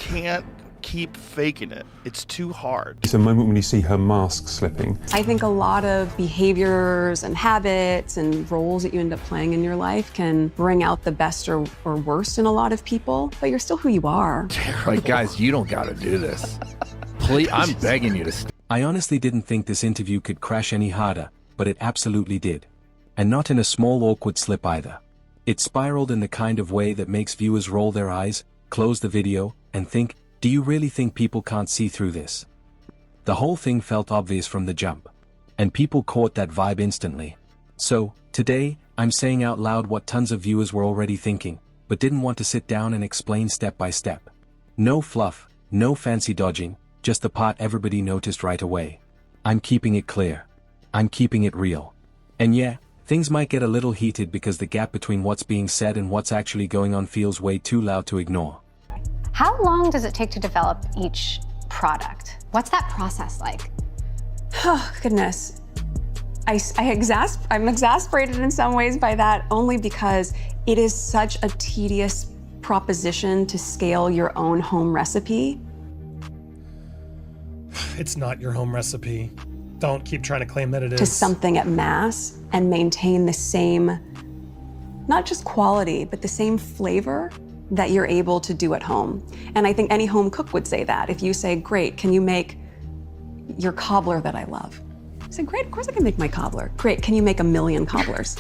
can't keep faking it. It's too hard. It's a moment when you see her mask slipping. I think a lot of behaviors and habits and roles that you end up playing in your life can bring out the best or worst in a lot of people, but you're still who you are. Like, guys, you don't gotta do this. Please, I'm begging you to stop. I honestly didn't think this interview could crash any harder, but it absolutely did. And not in a small awkward slip either. It spiraled in the kind of way that makes viewers roll their eyes, close the video, and think, do you really think people can't see through this? The whole thing felt obvious from the jump. And people caught that vibe instantly. So, today, I'm saying out loud what tons of viewers were already thinking, but didn't want to sit down and explain step by step. No fluff, no fancy dodging, just the part everybody noticed right away. I'm keeping it clear. I'm keeping it real. And yeah, things might get a little heated because the gap between what's being said and what's actually going on feels way too loud to ignore. How long does it take to develop each product? What's that process like? Oh, goodness. I'm exasperated in some ways by that, only because it is such a tedious proposition to scale your own home recipe. It's not your home recipe. Don't keep trying to claim that it is. To something at mass and maintain the same, not just quality, but the same flavor that you're able to do at home. And I think any home cook would say that. If you say, great, can you make your cobbler that I love? I say, great, of course I can make my cobbler. Great, can you make 1,000,000 cobblers?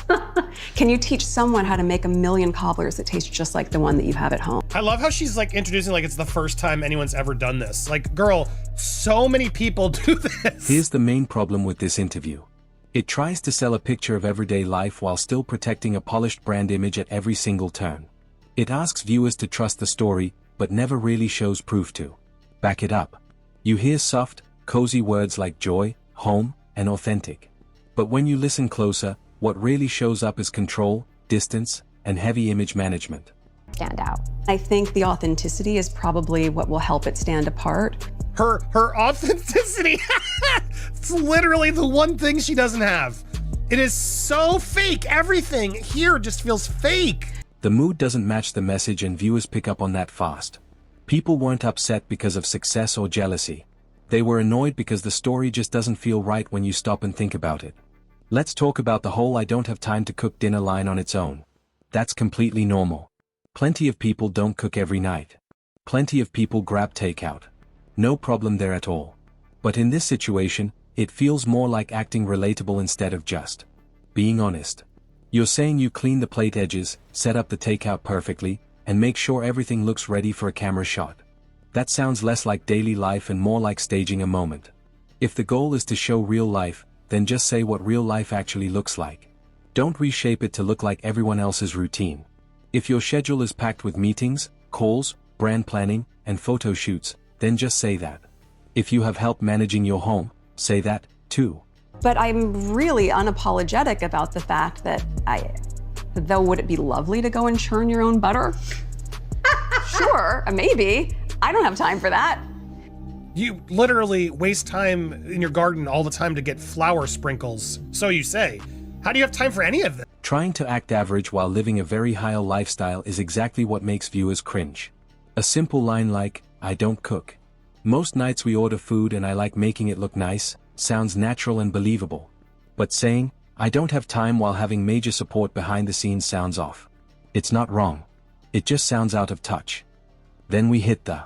Can you teach someone how to make 1,000,000 cobblers that taste just like the one that you have at home? I love how she's like introducing like it's the first time anyone's ever done this. Like, girl, so many people do this. Here's the main problem with this interview. It tries to sell a picture of everyday life while still protecting a polished brand image at every single turn. It asks viewers to trust the story, but never really shows proof to back it up. You hear soft, cozy words like joy, home, and authentic. But when you listen closer, what really shows up is control, distance, and heavy image management. Stand out. I think the authenticity is probably what will help it stand apart. Her authenticity. It's literally the one thing she doesn't have. It is so fake. Everything here just feels fake. The mood doesn't match the message and viewers pick up on that fast. People weren't upset because of success or jealousy. They were annoyed because the story just doesn't feel right when you stop and think about it. Let's talk about the whole "I don't have time to cook" dinner line on its own. That's completely normal. Plenty of people don't cook every night. Plenty of people grab takeout. No problem there at all. But in this situation, it feels more like acting relatable instead of just being honest. You're saying you clean the plate edges, set up the takeout perfectly, and make sure everything looks ready for a camera shot. That sounds less like daily life and more like staging a moment. If the goal is to show real life, then just say what real life actually looks like. Don't reshape it to look like everyone else's routine. If your schedule is packed with meetings, calls, brand planning, and photo shoots, then just say that. If you have help managing your home, say that, too. But I'm really unapologetic about the fact that though would it be lovely to go and churn your own butter? Sure, maybe. I don't have time for that. You literally waste time in your garden all the time to get flour sprinkles, so you say. How do you have time for any of this? Trying to act average while living a very high lifestyle is exactly what makes viewers cringe. A simple line like, "I don't cook. Most nights we order food and I like making it look nice," sounds natural and believable. But saying, "I don't have time" while having major support behind the scenes sounds off. It's not wrong. It just sounds out of touch. Then we hit the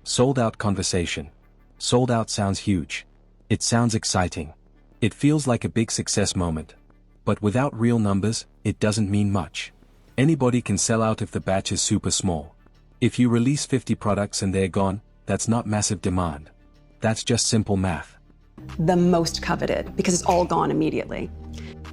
sold out conversation. Sold out sounds huge. It sounds exciting. It feels like a big success moment. But without real numbers, it doesn't mean much. Anybody can sell out if the batch is super small. If you release 50 products and they're gone, that's not massive demand. That's just simple math. The most coveted, because it's all gone immediately.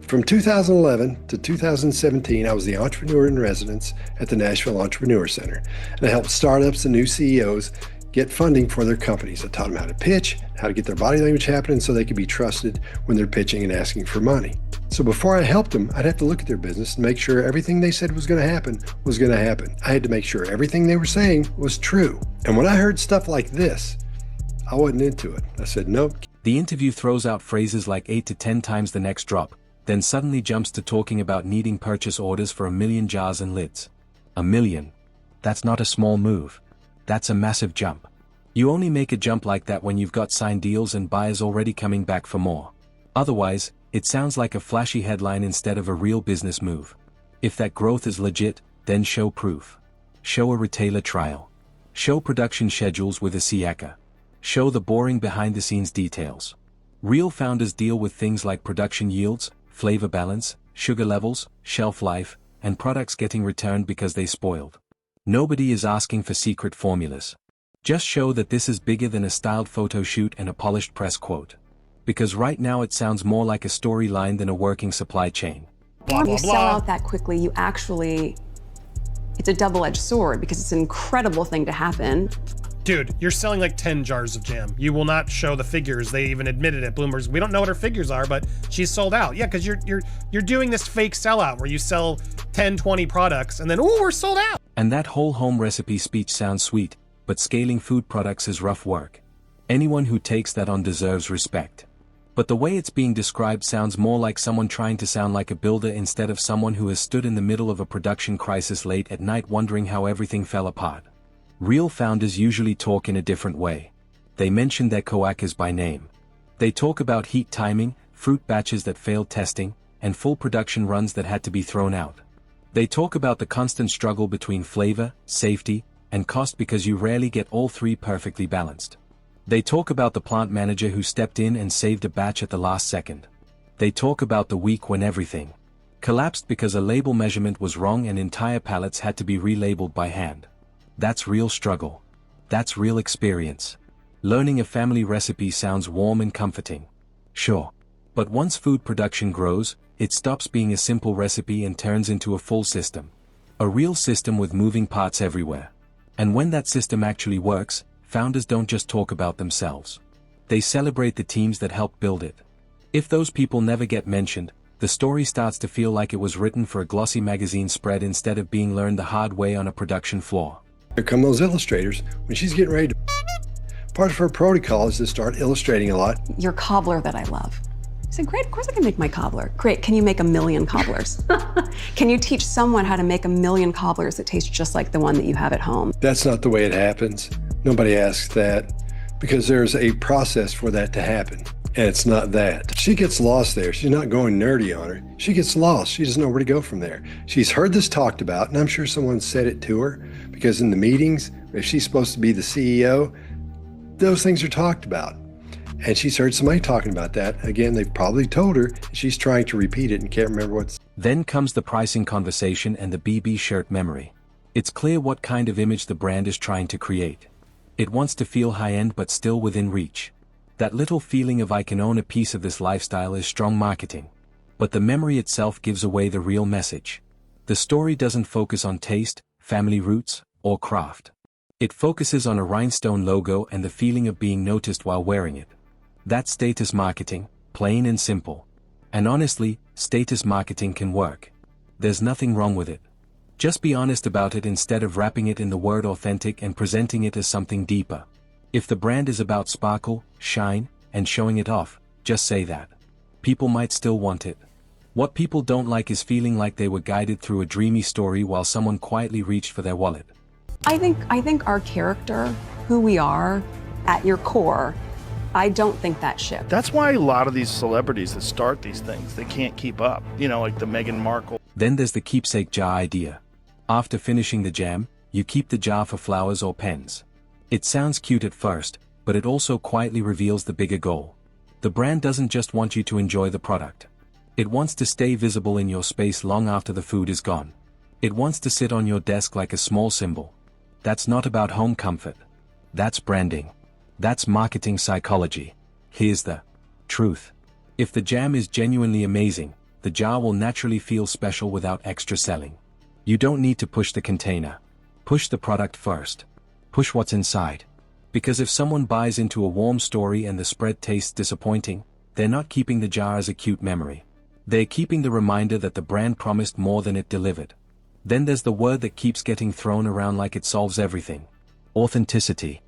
From 2011 to 2017, I was the entrepreneur in residence at the Nashville Entrepreneur Center, and I helped startups and new CEOs get funding for their companies. I taught them how to pitch, how to get their body language happening so they could be trusted when they're pitching and asking for money. So before I helped them, I'd have to look at their business and make sure everything they said was going to happen was going to happen. I had to make sure everything they were saying was true. And when I heard stuff like this, I wasn't into it. I said, nope. The interview throws out phrases like 8 to 10 times the next drop, then suddenly jumps to talking about needing purchase orders for 1 million jars and lids. 1 million. That's not a small move. That's a massive jump. You only make a jump like that when you've got signed deals and buyers already coming back for more. Otherwise, it sounds like a flashy headline instead of a real business move. If that growth is legit, then show proof. Show a retailer trial. Show production schedules with a SIACA. Show the boring behind-the-scenes details. Real founders deal with things like production yields, flavor balance, sugar levels, shelf life, and products getting returned because they spoiled. Nobody is asking for secret formulas. Just show that this is bigger than a styled photo shoot and a polished press quote. Because right now it sounds more like a storyline than a working supply chain. Blah, blah, You sell blah. out that quickly, you actually, it's a double-edged sword because it's an incredible thing to happen. Dude, you're selling like 10 jars of jam. You will not show the figures. They even admitted it. Bloomberg's, we don't know what her figures are, but she's sold out. Yeah, because you're doing this fake sellout where you sell 10, 20 products and then, ooh, we're sold out. And that whole home recipe speech sounds sweet, but scaling food products is rough work. Anyone who takes that on deserves respect. But the way it's being described sounds more like someone trying to sound like a builder instead of someone who has stood in the middle of a production crisis late at night wondering how everything fell apart. Real founders usually talk in a different way. They mention their coworkers by name. They talk about heat timing, fruit batches that failed testing, and full production runs that had to be thrown out. They talk about the constant struggle between flavor, safety, and cost because you rarely get all three perfectly balanced. They talk about the plant manager who stepped in and saved a batch at the last second. They talk about the week when everything collapsed because a label measurement was wrong and entire pallets had to be relabeled by hand. That's real struggle. That's real experience. Learning a family recipe sounds warm and comforting. Sure. But once food production grows, it stops being a simple recipe and turns into a full system. A real system with moving parts everywhere. And when that system actually works, founders don't just talk about themselves. They celebrate the teams that help build it. If those people never get mentioned, the story starts to feel like it was written for a glossy magazine spread instead of being learned the hard way on a production floor. Here come those illustrators when she's getting ready to. Part of her protocol is to start illustrating a lot. Your cobbler that I love. I said, great, of course I can make my cobbler. Great, can you make 1,000,000 cobblers? Can you teach someone how to make 1,000,000 cobblers that taste just like the one that you have at home? That's not the way it happens. Nobody asks that because there's a process for that to happen. And it's not that. She gets lost there. She's not going nerdy on her. She gets lost. She doesn't know where to go from there. She's heard this talked about, and I'm sure someone said it to her because in the meetings, if she's supposed to be the CEO, those things are talked about. And she's heard somebody talking about that. Again, they've probably told her, and she's trying to repeat it and can't remember what's. Then comes the pricing conversation and the BB shirt memory. It's clear what kind of image the brand is trying to create. It wants to feel high-end but still within reach. That little feeling of I can own a piece of this lifestyle is strong marketing. But the memory itself gives away the real message. The story doesn't focus on taste, family roots, or craft. It focuses on a rhinestone logo and the feeling of being noticed while wearing it. That's status marketing, plain and simple. And honestly, status marketing can work. There's nothing wrong with it. Just be honest about it instead of wrapping it in the word authentic and presenting it as something deeper. If the brand is about sparkle, shine, and showing it off, just say that. People might still want it. What people don't like is feeling like they were guided through a dreamy story while someone quietly reached for their wallet. I think our character, who we are, at your core, I don't think that shift. That's why a lot of these celebrities that start these things, they can't keep up. You know, like the Meghan Markle. Then there's the keepsake jar idea. After finishing the jam, you keep the jar for flowers or pens. It sounds cute at first, but it also quietly reveals the bigger goal. The brand doesn't just want you to enjoy the product. It wants to stay visible in your space long after the food is gone. It wants to sit on your desk like a small symbol. That's not about home comfort. That's branding. That's marketing psychology. Here's the truth. If the jam is genuinely amazing, the jar will naturally feel special without extra selling. You don't need to push the container. Push the product first. Push what's inside. Because if someone buys into a warm story and the spread tastes disappointing, they're not keeping the jar as a cute memory. They're keeping the reminder that the brand promised more than it delivered. Then there's the word that keeps getting thrown around like it solves everything. Authenticity.